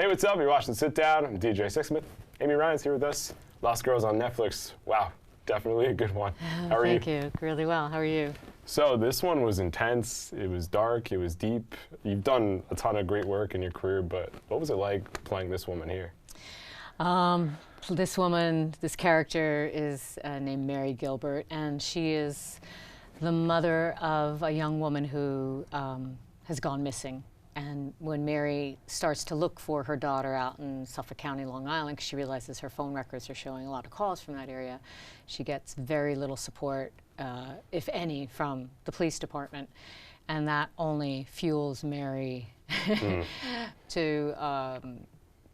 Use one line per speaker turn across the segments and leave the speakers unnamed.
Hey, what's up? You're watching Sit Down. I'm DJ Sixsmith. Amy Ryan's here with us. Lost Girls on Netflix. Wow, definitely a good one. How are you?
Thank you. Really well. How are you?
So this one was intense. It was dark. It was deep. You've done a ton of great work in your career, but what was it like playing this woman here?
This woman, this character is named Mary Gilbert, and she is the mother of a young woman who has gone missing. And when Mary starts to look for her daughter out in Suffolk County, Long Island, because she realizes her phone records are showing a lot of calls from that area, she gets very little support, if any, from the police department. And that only fuels Mary to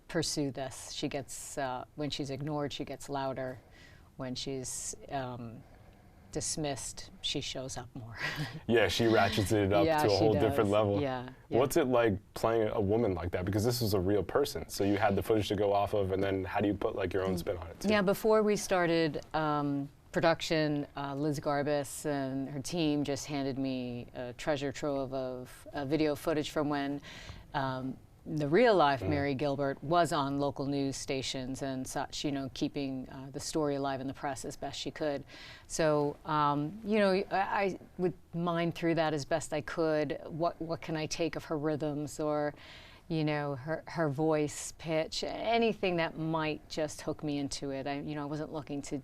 pursue this. She gets, when she's ignored, she gets louder. When she's dismissed, she shows up more.
Yeah, she ratchets it up to a whole different level.
Yeah.
What's it like playing a woman like that? Because this was a real person, so you had the footage to go off of, and then how do you put like your own spin on it too?
Yeah, before we started production, Liz Garbus and her team just handed me a treasure trove of video footage from when the real-life Mary Gilbert was on local news stations and such, you know, keeping the story alive in the press as best she could. So, you know, I would mine through that as best I could. What can I take of her rhythms, or, you know, her voice pitch, anything that might just hook me into it. I wasn't looking to,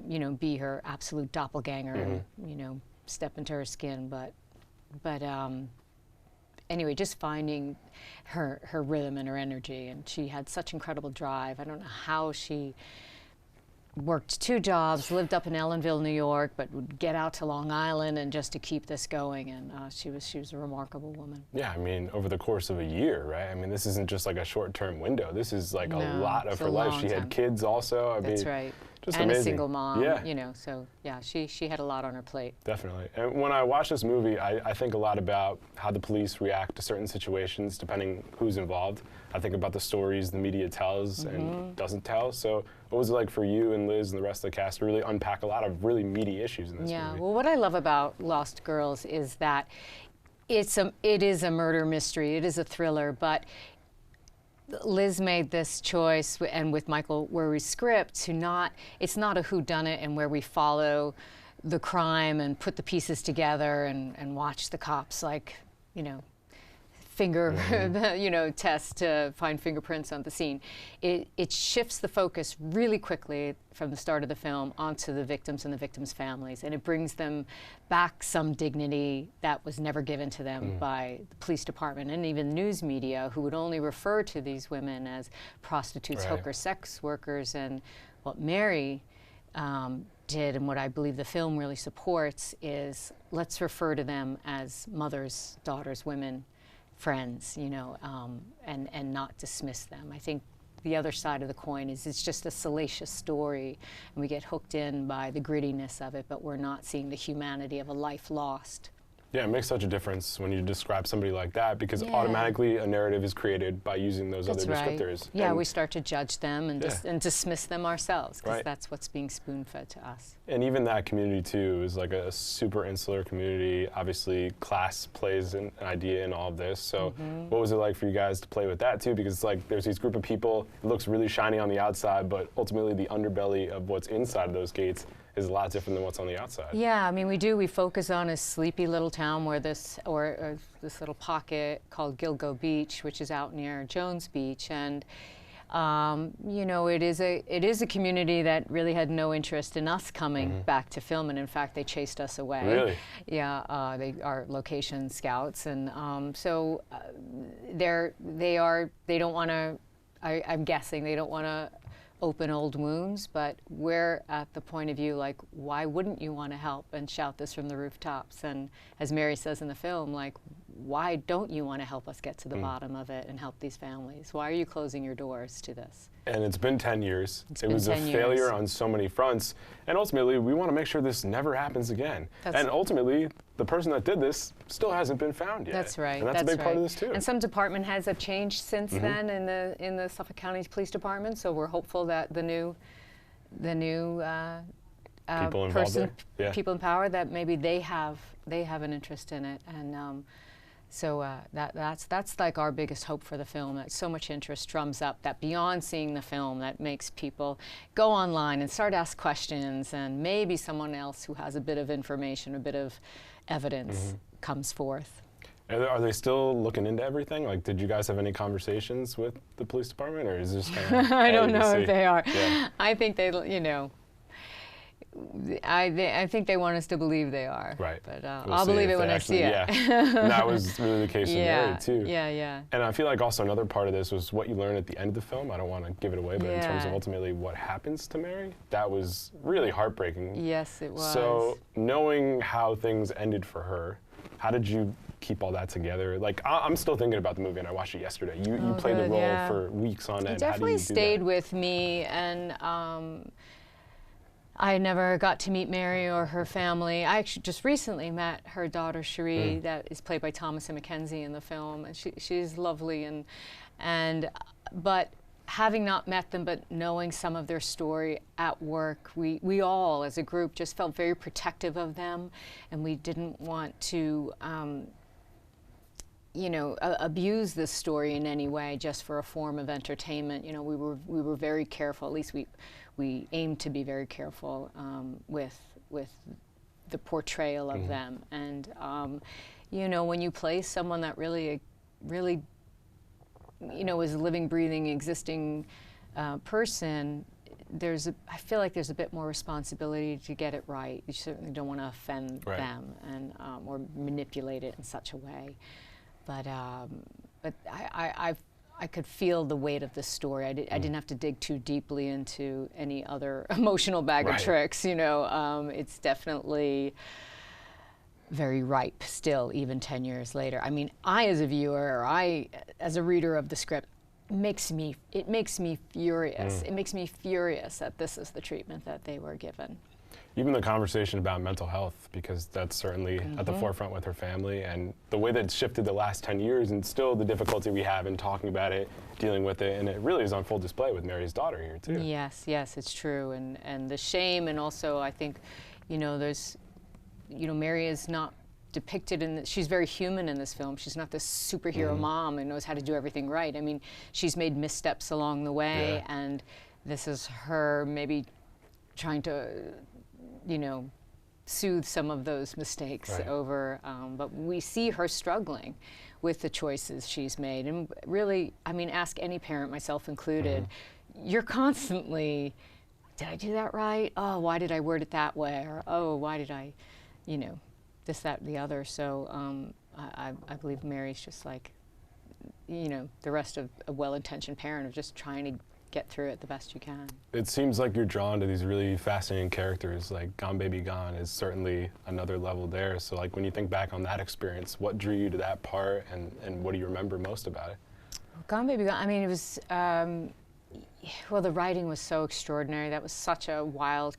you know, be her absolute doppelganger and, you know, step into her skin, but anyway, just finding her rhythm and her energy, and she had such incredible drive. I don't know how she worked 2 jobs, lived up in Ellenville, New York, but would get out to Long Island and just to keep this going. And she was a remarkable woman.
Yeah, I mean, over the course of a year, right? I mean, this isn't just like a short-term window. This is like a lot of her life. She had kids also.
That's right.
Just
and
amazing.
A single mom,
yeah.
You know, so yeah, she had a lot on her plate.
Definitely. And when I watch this movie, I think a lot about how the police react to certain situations depending who's involved. I think about the stories the media tells and doesn't tell. So what was it like for you and Liz and the rest of the cast to really unpack a lot of really meaty issues in this movie?
Yeah, well, what I love about Lost Girls is that it is a murder mystery, it is a thriller, but Liz made this choice, and with Michael Werry's script, it's not a whodunit and where we follow the crime and put the pieces together and watch the cops, like, you know, finger, you know, test to find fingerprints on the scene. It shifts the focus really quickly from the start of the film onto the victims and the victims' families, and it brings them back some dignity that was never given to them by the police department and even news media, who would only refer to these women as prostitutes, hookers, sex workers. And what Mary did, and what I believe the film really supports, is let's refer to them as mothers, daughters, women, friends, you know, and not dismiss them. I think the other side of the coin is it's just a salacious story, and we get hooked in by the grittiness of it, but we're not seeing the humanity of a life lost.
Yeah, it makes such a difference when you describe somebody like that, because automatically a narrative is created by using those other descriptors.
Yeah, and we start to judge them and dismiss them ourselves, because that's what's being spoon-fed to us.
And even that community, too, is like a super insular community. Obviously, class plays an idea in all of this. So what was it like for you guys to play with that, too? Because it's like there's these group of people, it looks really shiny on the outside, but ultimately the underbelly of what's inside of those gates is a lot different than what's on the outside. Yeah,
I mean, we focus on a sleepy little town where this little pocket called Gilgo Beach, which is out near Jones Beach, and you know, it is a community that really had no interest in us coming back to film, and in fact, they chased us away.
Really?
Yeah, they are location scouts, and so they don't want to. I'm guessing they don't want to open old wounds, but we're at the point of view, like, why wouldn't you want to help and shout this from the rooftops? And as Mary says in the film, like, why don't you want to help us get to the bottom of it and help these families? Why are you closing your doors to this?
And it's been 10 years. It was a failure on so many fronts. And ultimately, we want to make sure this never happens again. And ultimately, the person that did this still hasn't been found yet.
That's right.
And that's a big part of this, too.
And some department heads have changed since then in the Suffolk County Police Department. So we're hopeful that the new people in power, that maybe they have an interest in it. And So that's like our biggest hope for the film, that so much interest drums up, that beyond seeing the film, that makes people go online and start to ask questions, and maybe someone else who has a bit of information, a bit of evidence comes forth.
Are they still looking into everything? Like, did you guys have any conversations with the police department, or is this kind of,
I don't know if they are.
Yeah.
I think they, you know, I think they want us to believe they are.
Right.
But
We'll
I'll
see
believe
if
it when
they
I see it.
Yeah. And that was really the case with Mary, too.
Yeah, yeah.
And I feel like also another part of this was what you learn at the end of the film. I don't want to give it away, but in terms of
Yeah.
ultimately what happens to Mary, that was really heartbreaking.
Yes, it was.
So knowing how things ended for her, how did you keep all that together? Like, I'm still thinking about the movie, and I watched it yesterday. You played the
good,
role
yeah.
for weeks on end.
It
How do
definitely
you do
stayed
that?
with me, and I never got to meet Mary or her family. I actually just recently met her daughter Cherie, that is played by Thomas and Mackenzie in the film, and she's lovely, but having not met them, but knowing some of their story at work, we all as a group just felt very protective of them, and we didn't want to you know, abuse this story in any way just for a form of entertainment. You know, we were very careful. At least we aimed to be very careful with the portrayal of them. And you know, when you play someone that really, you know, is a living, breathing, existing person, I feel like there's a bit more responsibility to get it right. You certainly don't want to offend them and or manipulate it in such a way. But I could feel the weight of the story. I didn't have to dig too deeply into any other emotional bag of tricks. You know, it's definitely very ripe still, even 10 years later. I mean, I as a viewer, or I as a reader of the script, it makes me furious. It makes me furious that this is the treatment that they were given.
Even the conversation about mental health, because that's certainly at the forefront with her family, and the way that it's shifted the last 10 years, and still the difficulty we have in talking about it, dealing with it, and it really is on full display with Mary's daughter here too.
Yes, yes, it's true, and the shame, and also I think, you know, Mary is not depicted in she's very human in this film. She's not this superhero mom who knows how to do everything right. I mean, she's made missteps along the way, and this is her maybe trying to, you know, soothe some of those mistakes over, but we see her struggling with the choices she's made. And really, I mean, ask any parent, myself included, you're constantly, did I do that right? Oh, why did I word it that way? Or, oh, why did I, you know, this, that, the other. So I believe Mary's just like, you know, the rest of a well-intentioned parent of just trying to get through it the best you can.
It seems like you're drawn to these really fascinating characters, like Gone Baby Gone is certainly another level there. So like when you think back on that experience, what drew you to that part, and what do you remember most about it?
Gone Baby Gone, I mean, it was, well, the writing was so extraordinary. That was such a wild,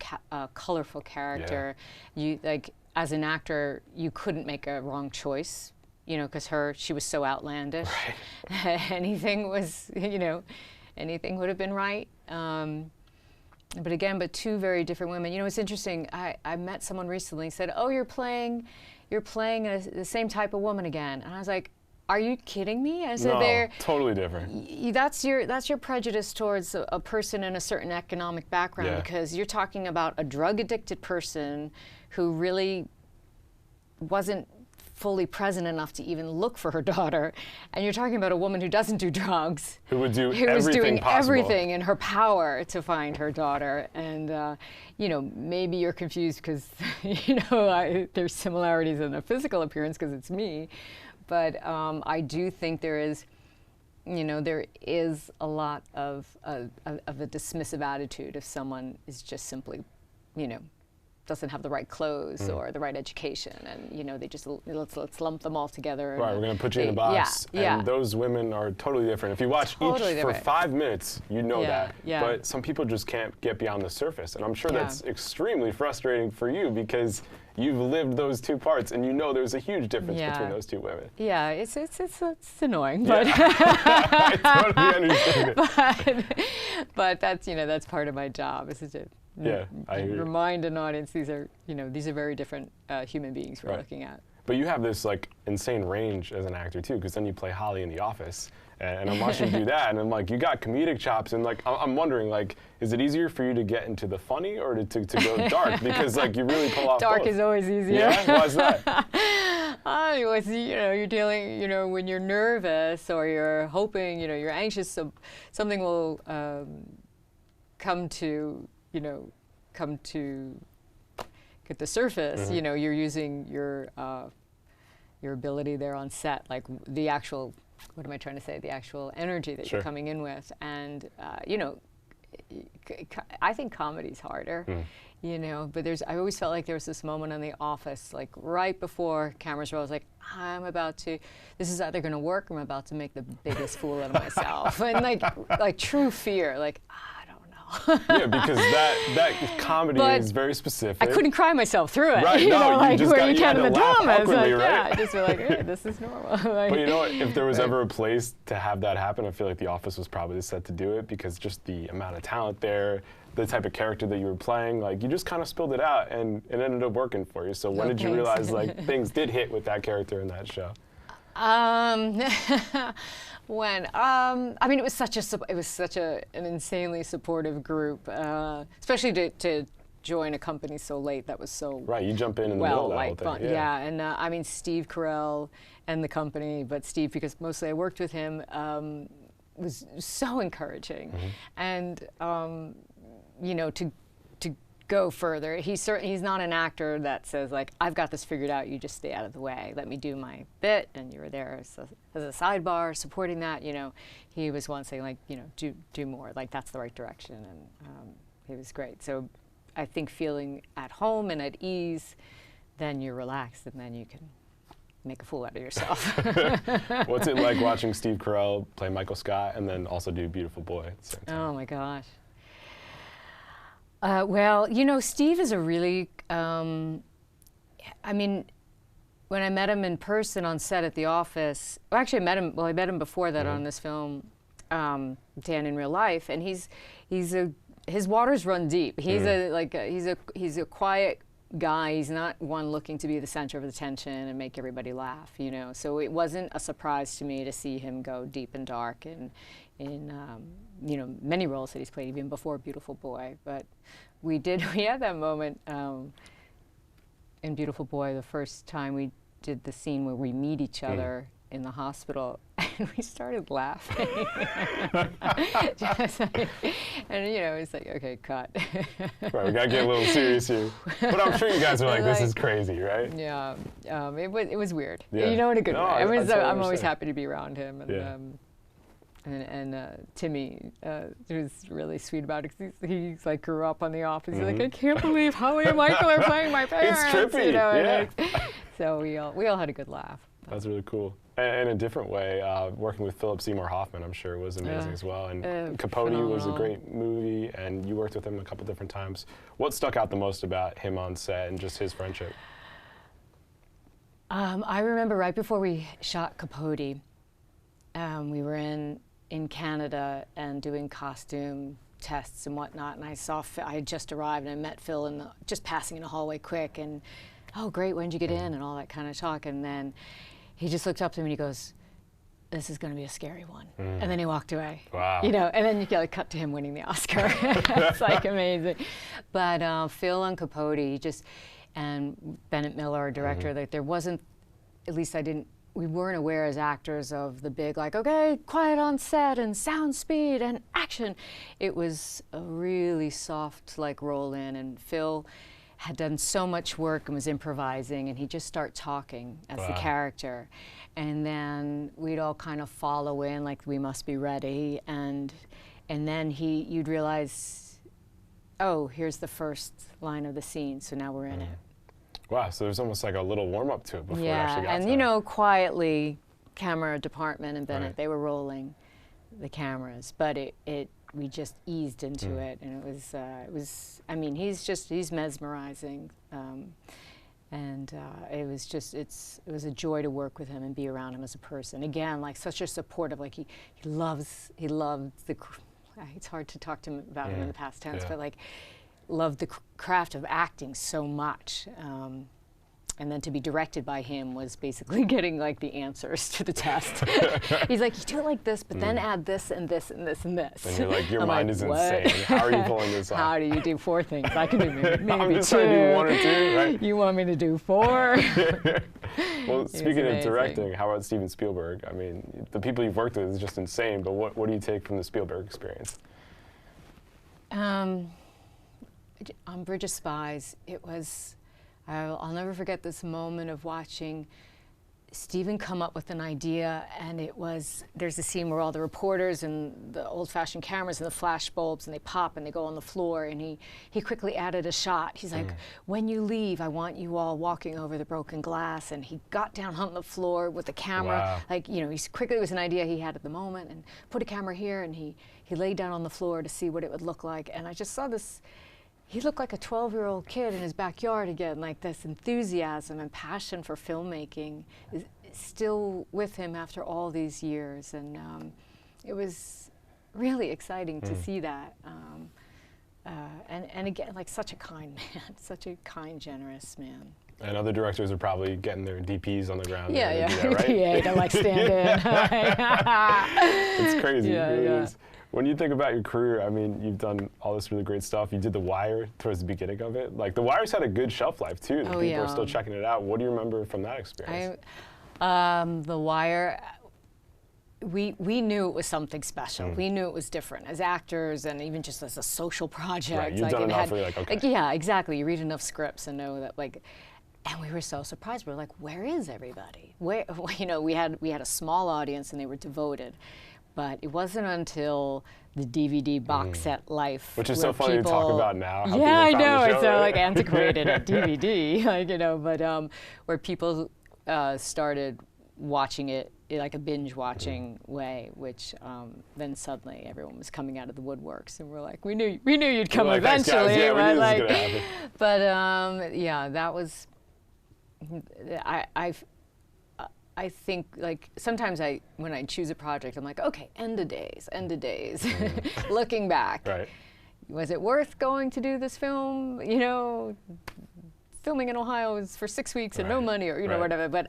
colorful character. You, like, as an actor, you couldn't make a wrong choice, you know, because she was so outlandish. Anything was, you know, anything would have been right. But again, two very different women. You know, it's interesting. I met someone recently and said, "Oh, you're playing the same type of woman again." And I was like, "Are you kidding me?" I said,
"No, totally different."
That's your prejudice towards a person in a certain economic background, because you're talking about a drug-addicted person who really wasn't fully present enough to even look for her daughter, and you're talking about a woman who doesn't do drugs,
who was doing
everything in her power to find her daughter. And you know, maybe you're confused because you know there's similarities in the physical appearance because it's me, but I do think there is, you know, there is a lot of a dismissive attitude if someone is just simply, you know, doesn't have the right clothes or the right education, and you know, they just let's lump them all together.
Right, we're gonna put you in a box, and those women are totally different. If you watch each for 5 minutes, you know that. But some people just can't get beyond the surface, and I'm sure that's extremely frustrating for you because you've lived those two parts, and you know there's a huge difference between those two women.
Yeah, it's annoying, but
I totally understand it.
But that's, you know, that's part of my job, is to
I hear you.
remind an audience these are very different human beings we're looking at.
But you have this like insane range as an actor too, because then you play Holly in The Office, and I'm watching you do that, and I'm like, you got comedic chops, and like I'm wondering, like, is it easier for you to get into the funny or to go dark? Because like you really pull off
Dark
both.
is always easier.
Yeah, why is that?
You're dealing, when you're nervous or you're hoping, you're anxious, so something will come to get the surface.
Mm-hmm.
You're using your ability there on set, like the actual, what am I trying to say? The actual energy that
Sure.
you're coming in with, and I think comedy's harder. But I always felt like there was this moment on The Office, like right before cameras roll, I was like, this is either going to work or I'm about to make the biggest fool out of myself. And like true fear, like, I don't know.
Yeah, because that comedy is very specific.
I couldn't cry myself through it.
Right,
you can in the drama. It's
awkwardly,
like,
right?
yeah, I just feel like, hey, this is normal. Like,
But you know what? If there was ever a place to have that happen, I feel like The Office was probably the set to do it, because just the amount of talent there, the type of character that you were playing, like you just kind of spilled it out, and it ended up working for you. So when did you realize like things did hit with that character in that show?
When it was such an insanely supportive group, especially to join a company so late. That was so
right. You jump in the middle of that whole thing.
Fun. Yeah, and Steve Carell and the company, but Steve, because mostly I worked with him, was so encouraging, and to go further. He's not an actor that says like, I've got this figured out, you just stay out of the way, let me do my bit, and you were there as a sidebar supporting that. He was one saying like, do more, like that's the right direction, and he was great. So I think feeling at home and at ease, then you're relaxed, and then you can make a fool out of yourself.
What's it like watching Steve Carell play Michael Scott and then also do Beautiful Boy at the same time?
Oh my gosh. Well, Steve is a really, when I met him in person on set at The Office, I met him before that on this film, Dan in Real Life, and his waters run deep. He's he's a quiet guy. He's not one looking to be the center of attention and make everybody laugh, So it wasn't a surprise to me to see him go deep and dark in many roles that he's played, even before Beautiful Boy. But we had that moment in Beautiful Boy, the first time we did the scene where we meet each other in the hospital, and we started laughing. And it's like, okay, cut.
Right, we gotta get a little serious here. But I'm sure you guys are like, this is crazy, right?
Yeah, it was weird.
Yeah.
In a good way. I'm always
understand.
happy to be around him, and Timmy was really sweet about it, because he's like grew up on The Office. He's like, I can't believe Holly and Michael are playing my parents.
It's trippy, yeah.
So we all had a good laugh.
That's really cool. And in a different way, working with Seymour Hoffman, I'm sure, was amazing as well. And Capote was a great movie, and you worked with him a couple different times. What stuck out the most about him on set and just his friendship?
I remember right before we shot Capote, we were in Canada and doing costume tests and whatnot, and I had just arrived, and I met Phil just passing in the hallway quick, and oh great, when'd you get in, and all that kind of talk, and then he just looked up to me and he goes, this is going to be a scary one. And then he walked away.
Wow.
And then you get cut to him winning the Oscar. It's like amazing. But Phil and Capote, and Bennett Miller, our director, like there wasn't, at least we weren't aware as actors of the big, like, okay, quiet on set and sound speed and action. It was a really soft, like, roll in, and Phil had done so much work and was improvising, and he'd just start talking as the character. And then we'd all kind of follow in, like, we must be ready. And then you'd realize, oh, here's the first line of the scene, so now we're in it.
Wow, so there's almost like a little warm-up to it before it actually got
and
to
quietly, camera department and Bennett, they were rolling the cameras, but we just eased into it, and it was he's mesmerizing, and it was a joy to work with him and be around him as a person. Again, like such a supportive, like he loved the, it's hard to talk to him about him in the past tense, but like loved the craft of acting so much, And then to be directed by him was basically getting like the answers to the test. He's like, you do it like this, but then add this and this and this and this.
And you're like, your mind is
what?
insane. How are you pulling this off?
How do you do 4 things? I can do maybe
I'm just
2.
trying to do 1 or 2, right?
You want me to do 4?
Well, speaking of
amazing.
directing, how about Steven Spielberg? I mean, the people you've worked with is just insane, but what do you take from the Spielberg experience?
On Bridge of Spies, it was, I'll never forget this moment of watching Steven come up with an idea, and it was, there's a scene where all the reporters and the old-fashioned cameras and the flash bulbs, and they pop and they go on the floor, and he quickly added a shot. He's like, when you leave, I want you all walking over the broken glass, and he got down on the floor with the camera.
Wow.
Like, you know, it was an idea he had at the moment, and put a camera here, and he laid down on the floor to see what it would look like, and I just saw this. He looked like a 12-year-old kid in his backyard again, like this enthusiasm and passion for filmmaking is still with him after all these years. And it was really exciting to see that. And again, like such a kind man, such a kind, generous man.
And other directors are probably getting their DPs on the ground.
Yeah,
do that, right?
Yeah, to like stand in.
It's crazy.
Yeah,
it really
yeah.
is. When you think about your career, I mean, you've done all this really great stuff. You did The Wire towards the beginning of it. Like, The Wire's had a good shelf life, too.
Oh,
People
yeah.
are still checking it out. What do you remember from that experience?
The Wire, we knew it was something special. We knew it was different as actors, and even just as a social project.
Right, you've
like
done
it
enough
had,
where you're like, okay.
yeah, exactly. You read enough scripts and know that, like, and we were so surprised. We were like, where is everybody? Where, you know, we had a small audience and they were devoted. But it wasn't until the DVD box set life,
which is so funny to talk about now. How
yeah, I
people found
know
the show,
it's so
right?
like antiquated at DVD, like, you know. But where people started watching it in like a binge watching way, which then suddenly everyone was coming out of the woodworks, and we're like, we knew you'd come
Like, thanks, guys.
eventually,
Yeah, we
but
knew
like,
this was gonna happen.
but yeah, that was. I think, like, sometimes when I choose a project, I'm like, okay, end of days. Looking back,
Right.
was it worth going to do this film? You know, filming in Ohio is for 6 weeks and no
Right.
money, or you know,
Right.
whatever. But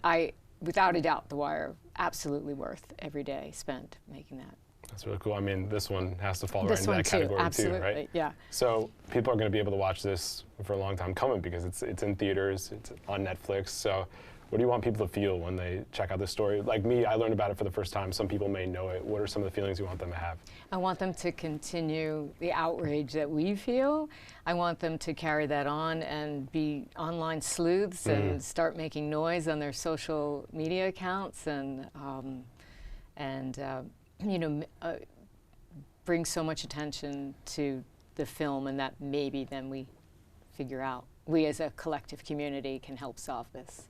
without a doubt, The Wire, absolutely worth every day spent making that.
That's really cool. I mean, this one has to fall
This
right
one
into that category
absolutely,
too, right?
yeah.
So people are going to be able to watch this for a long time coming because it's in theaters, it's on Netflix. So what do you want people to feel when they check out this story? Like me, I learned about it for the first time. Some people may know it. What are some of the feelings you want them to have?
I want them to continue the outrage that we feel. I want them to carry that on and be online sleuths and start making noise on their social media accounts and you know, bring so much attention to the film, and that maybe then we figure out, we as a collective community can help solve this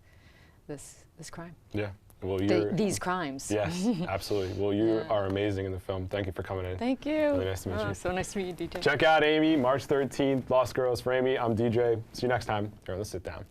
crime.
Yeah. Well,
These crimes.
Yes, absolutely. Well, you are amazing in the film. Thank you for coming in.
Thank you.
Really nice to meet you.
So nice to meet you, DJ.
Check out Amy, March 13th, Lost Girls for Amy. I'm DJ. See you next time here on The Sit Down.